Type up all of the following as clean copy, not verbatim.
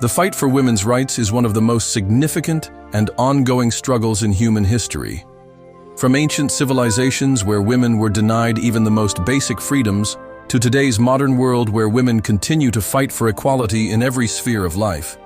The fight for women's rights is one of the most significant and ongoing struggles in human history. From ancient civilizations where women were denied even the most basic freedoms, to today's modern world where women continue to fight for equality in every sphere of life.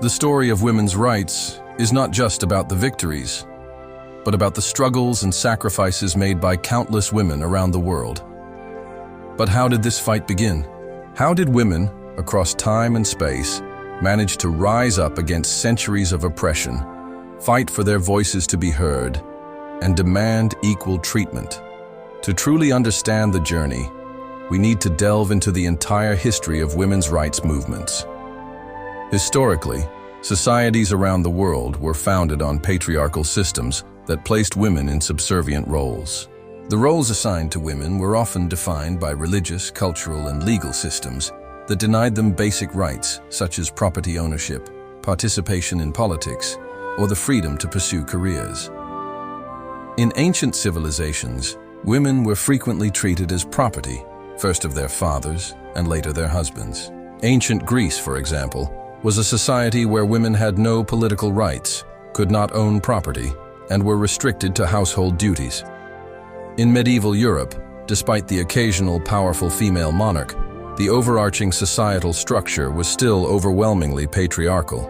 The story of women's rights is not just about the victories, but about the struggles and sacrifices made by countless women around the world. But how did this fight begin? How did women, across time and space, manage to rise up against centuries of oppression, fight for their voices to be heard, and demand equal treatment? To truly understand the journey, we need to delve into the entire history of women's rights movements. Historically, societies around the world were founded on patriarchal systems that placed women in subservient roles. The roles assigned to women were often defined by religious, cultural, and legal systems that denied them basic rights such as property ownership, participation in politics, or the freedom to pursue careers. In ancient civilizations, women were frequently treated as property, first of their fathers and later their husbands. Ancient Greece, for example, was a society where women had no political rights, could not own property, and were restricted to household duties. In medieval Europe, despite the occasional powerful female monarch, the overarching societal structure was still overwhelmingly patriarchal.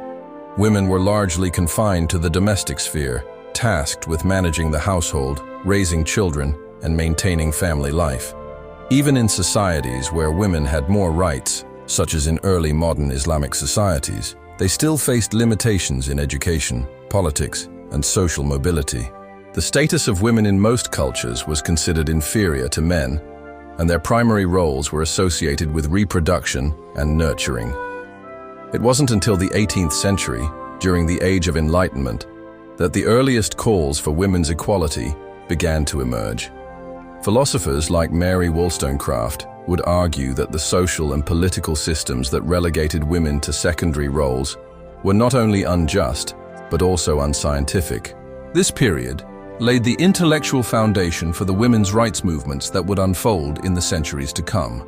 Women were largely confined to the domestic sphere, tasked with managing the household, raising children, and maintaining family life. Even in societies where women had more rights, such as in early modern Islamic societies, they still faced limitations in education, politics, and social mobility. The status of women in most cultures was considered inferior to men, and their primary roles were associated with reproduction and nurturing. It wasn't until the 18th century, during the Age of Enlightenment, that the earliest calls for women's equality began to emerge. Philosophers like Mary Wollstonecraft would argue that the social and political systems that relegated women to secondary roles were not only unjust, but also unscientific. This period laid the intellectual foundation for the women's rights movements that would unfold in the centuries to come.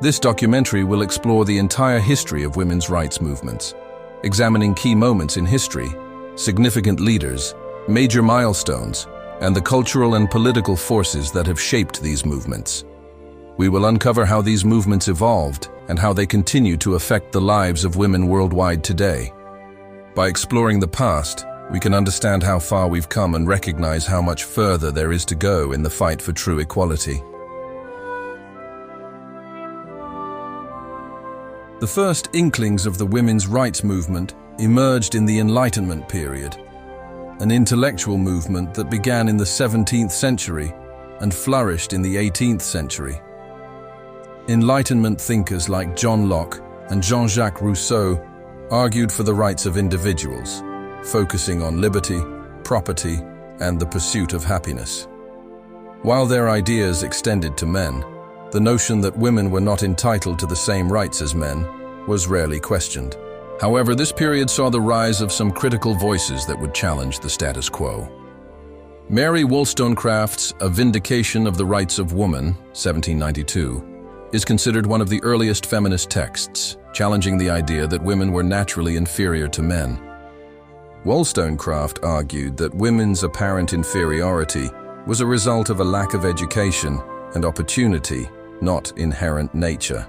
This documentary will explore the entire history of women's rights movements, examining key moments in history, significant leaders, major milestones, and the cultural and political forces that have shaped these movements. We will uncover how these movements evolved and how they continue to affect the lives of women worldwide today. By exploring the past, we can understand how far we've come and recognize how much further there is to go in the fight for true equality. The first inklings of the women's rights movement emerged in the Enlightenment period, an intellectual movement that began in the 17th century and flourished in the 18th century. Enlightenment thinkers like John Locke and Jean-Jacques Rousseau argued for the rights of individuals, focusing on liberty, property, and the pursuit of happiness. While their ideas extended to men, the notion that women were not entitled to the same rights as men was rarely questioned. However, this period saw the rise of some critical voices that would challenge the status quo. Mary Wollstonecraft's A Vindication of the Rights of Woman, 1792, is considered one of the earliest feminist texts, challenging the idea that women were naturally inferior to men. Wollstonecraft argued that women's apparent inferiority was a result of a lack of education and opportunity, not inherent nature.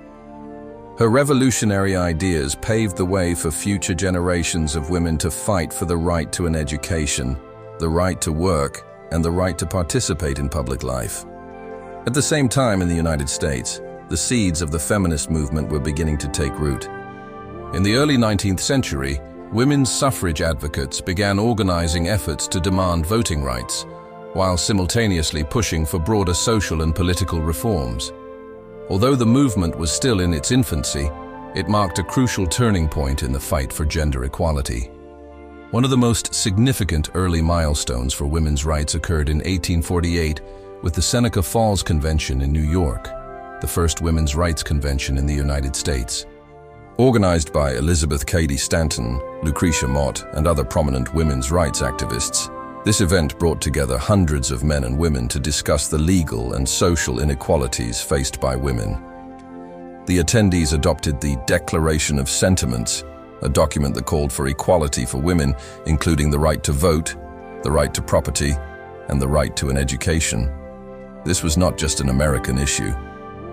Her revolutionary ideas paved the way for future generations of women to fight for the right to an education, the right to work, and the right to participate in public life. At the same time in the United States, the seeds of the feminist movement were beginning to take root. In the early 19th century, women's suffrage advocates began organizing efforts to demand voting rights, while simultaneously pushing for broader social and political reforms. Although the movement was still in its infancy, it marked a crucial turning point in the fight for gender equality. One of the most significant early milestones for women's rights occurred in 1848 with the Seneca Falls Convention in New York, the first women's rights convention in the United States. Organized by Elizabeth Cady Stanton, Lucretia Mott, and other prominent women's rights activists, this event brought together hundreds of men and women to discuss the legal and social inequalities faced by women. The attendees adopted the Declaration of Sentiments, a document that called for equality for women, including the right to vote, the right to property, and the right to an education. This was not just an American issue.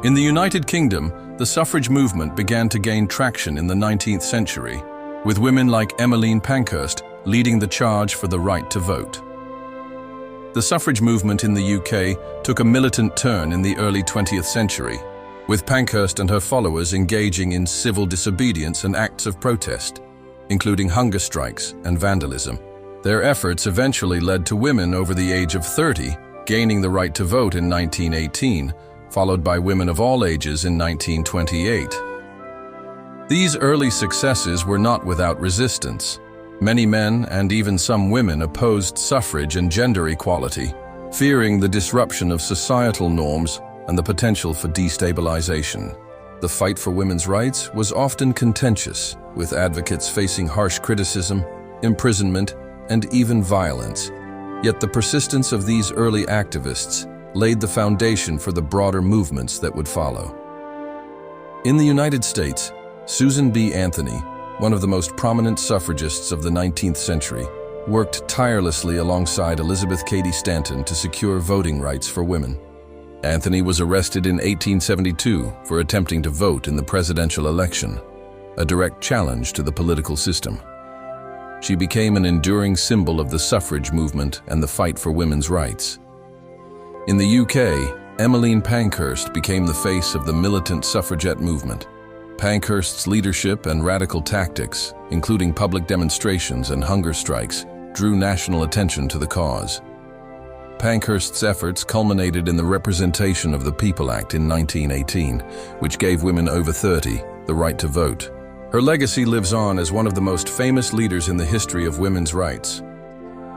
In the United Kingdom, the suffrage movement began to gain traction in the 19th century, with women like Emmeline Pankhurst leading the charge for the right to vote. The suffrage movement in the UK took a militant turn in the early 20th century, with Pankhurst and her followers engaging in civil disobedience and acts of protest, including hunger strikes and vandalism. Their efforts eventually led to women over the age of 30 gaining the right to vote in 1918, followed by women of all ages in 1928. These early successes were not without resistance. Many men and even some women opposed suffrage and gender equality, fearing the disruption of societal norms and the potential for destabilization. The fight for women's rights was often contentious, with advocates facing harsh criticism, imprisonment, and even violence. Yet the persistence of these early activists laid the foundation for the broader movements that would follow. In the United States, Susan B. Anthony, one of the most prominent suffragists of the 19th century, worked tirelessly alongside Elizabeth Cady Stanton to secure voting rights for women. Anthony was arrested in 1872 for attempting to vote in the presidential election, a direct challenge to the political system. She became an enduring symbol of the suffrage movement and the fight for women's rights. In the UK, Emmeline Pankhurst became the face of the militant suffragette movement. Pankhurst's leadership and radical tactics, including public demonstrations and hunger strikes, drew national attention to the cause. Pankhurst's efforts culminated in the Representation of the People Act in 1918, which gave women over 30 the right to vote. Her legacy lives on as one of the most famous leaders in the history of women's rights.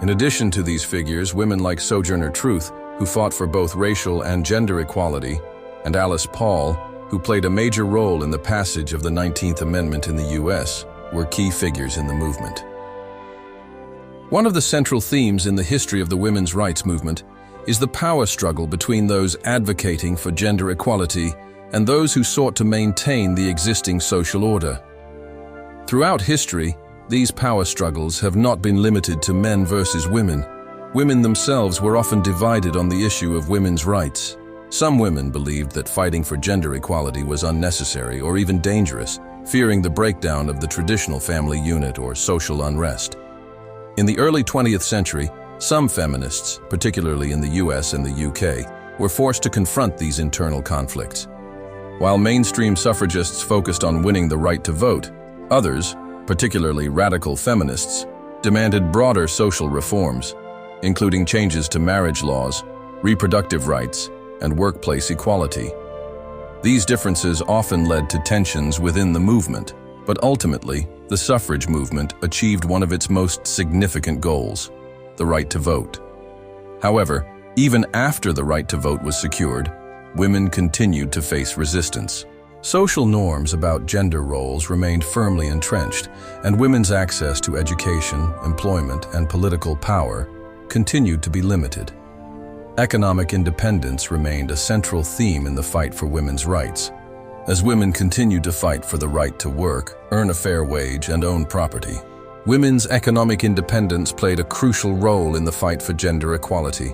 In addition to these figures, women like Sojourner Truth, who fought for both racial and gender equality, and Alice Paul, who played a major role in the passage of the 19th Amendment in the US, were key figures in the movement. One of the central themes in the history of the women's rights movement is the power struggle between those advocating for gender equality and those who sought to maintain the existing social order. Throughout history, these power struggles have not been limited to men versus women. Women themselves were often divided on the issue of women's rights. Some women believed that fighting for gender equality was unnecessary or even dangerous, fearing the breakdown of the traditional family unit or social unrest. In the early 20th century, some feminists, particularly in the US and the UK, were forced to confront these internal conflicts. While mainstream suffragists focused on winning the right to vote, others, particularly radical feminists, demanded broader social reforms, including changes to marriage laws, reproductive rights, and workplace equality. These differences often led to tensions within the movement, but ultimately, the suffrage movement achieved one of its most significant goals: the right to vote. However, even after the right to vote was secured, women continued to face resistance. Social norms about gender roles remained firmly entrenched, and women's access to education, employment, and political power continued to be limited. Economic independence remained a central theme in the fight for women's rights, as women continued to fight for the right to work, earn a fair wage, and own property. Women's economic independence played a crucial role in the fight for gender equality.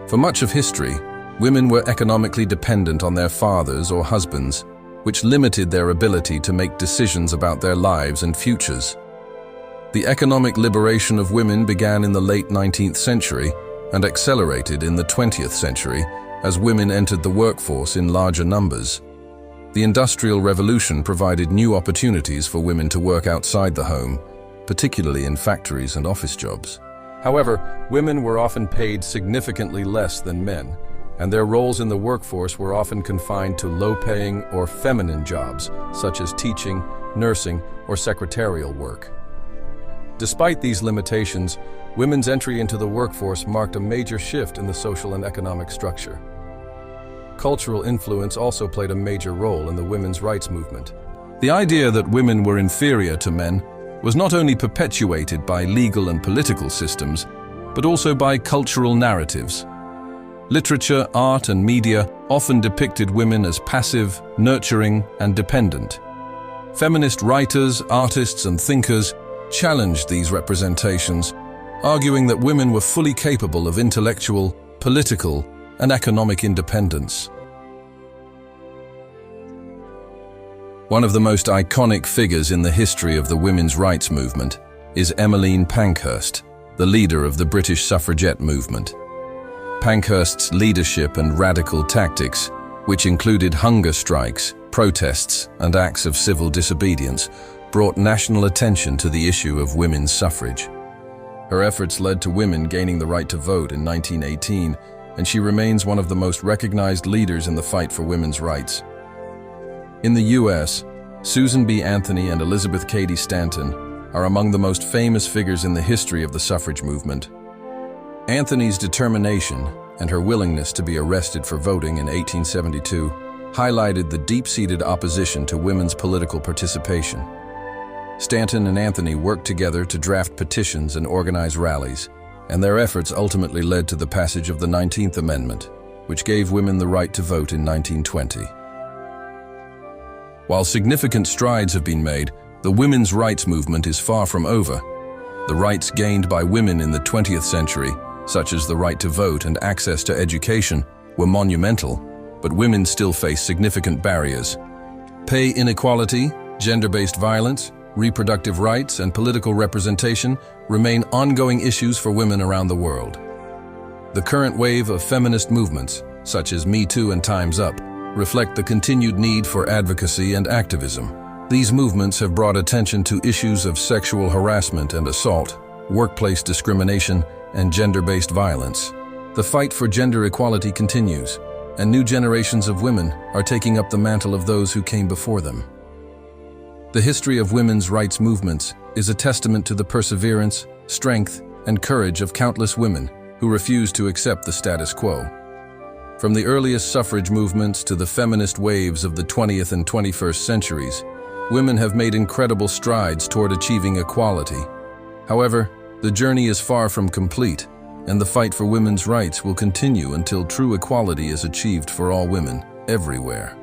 For much of history, women were economically dependent on their fathers or husbands, which limited their ability to make decisions about their lives and futures. The economic liberation of women began in the late 19th century and accelerated in the 20th century as women entered the workforce in larger numbers. The Industrial Revolution provided new opportunities for women to work outside the home, particularly in factories and office jobs. However, women were often paid significantly less than men, and their roles in the workforce were often confined to low-paying or feminine jobs, such as teaching, nursing, or secretarial work. Despite these limitations, women's entry into the workforce marked a major shift in the social and economic structure. Cultural influence also played a major role in the women's rights movement. The idea that women were inferior to men was not only perpetuated by legal and political systems, but also by cultural narratives. Literature, art, and media often depicted women as passive, nurturing, and dependent. Feminist writers, artists, and thinkers challenged these representations, arguing that women were fully capable of intellectual, political, and economic independence. One of the most iconic figures in the history of the women's rights movement is Emmeline Pankhurst, the leader of the British suffragette movement. Pankhurst's leadership and radical tactics, which included hunger strikes, protests, and acts of civil disobedience, brought national attention to the issue of women's suffrage. Her efforts led to women gaining the right to vote in 1918, and she remains one of the most recognized leaders in the fight for women's rights. In the U.S., Susan B. Anthony and Elizabeth Cady Stanton are among the most famous figures in the history of the suffrage movement. Anthony's determination and her willingness to be arrested for voting in 1872 highlighted the deep-seated opposition to women's political participation. Stanton and Anthony worked together to draft petitions and organize rallies, and their efforts ultimately led to the passage of the 19th Amendment, which gave women the right to vote in 1920. While significant strides have been made, the women's rights movement is far from over. The rights gained by women in the 20th century, such as the right to vote and access to education, were monumental, but women still face significant barriers. Pay inequality, gender-based violence, reproductive rights, and political representation remain ongoing issues for women around the world. The current wave of feminist movements, such as Me Too and Time's Up, reflect the continued need for advocacy and activism. These movements have brought attention to issues of sexual harassment and assault, workplace discrimination, and gender-based violence. The fight for gender equality continues, and new generations of women are taking up the mantle of those who came before them. The history of women's rights movements is a testament to the perseverance, strength, and courage of countless women who refused to accept the status quo. From the earliest suffrage movements to the feminist waves of the 20th and 21st centuries, women have made incredible strides toward achieving equality. However, the journey is far from complete, and the fight for women's rights will continue until true equality is achieved for all women, everywhere.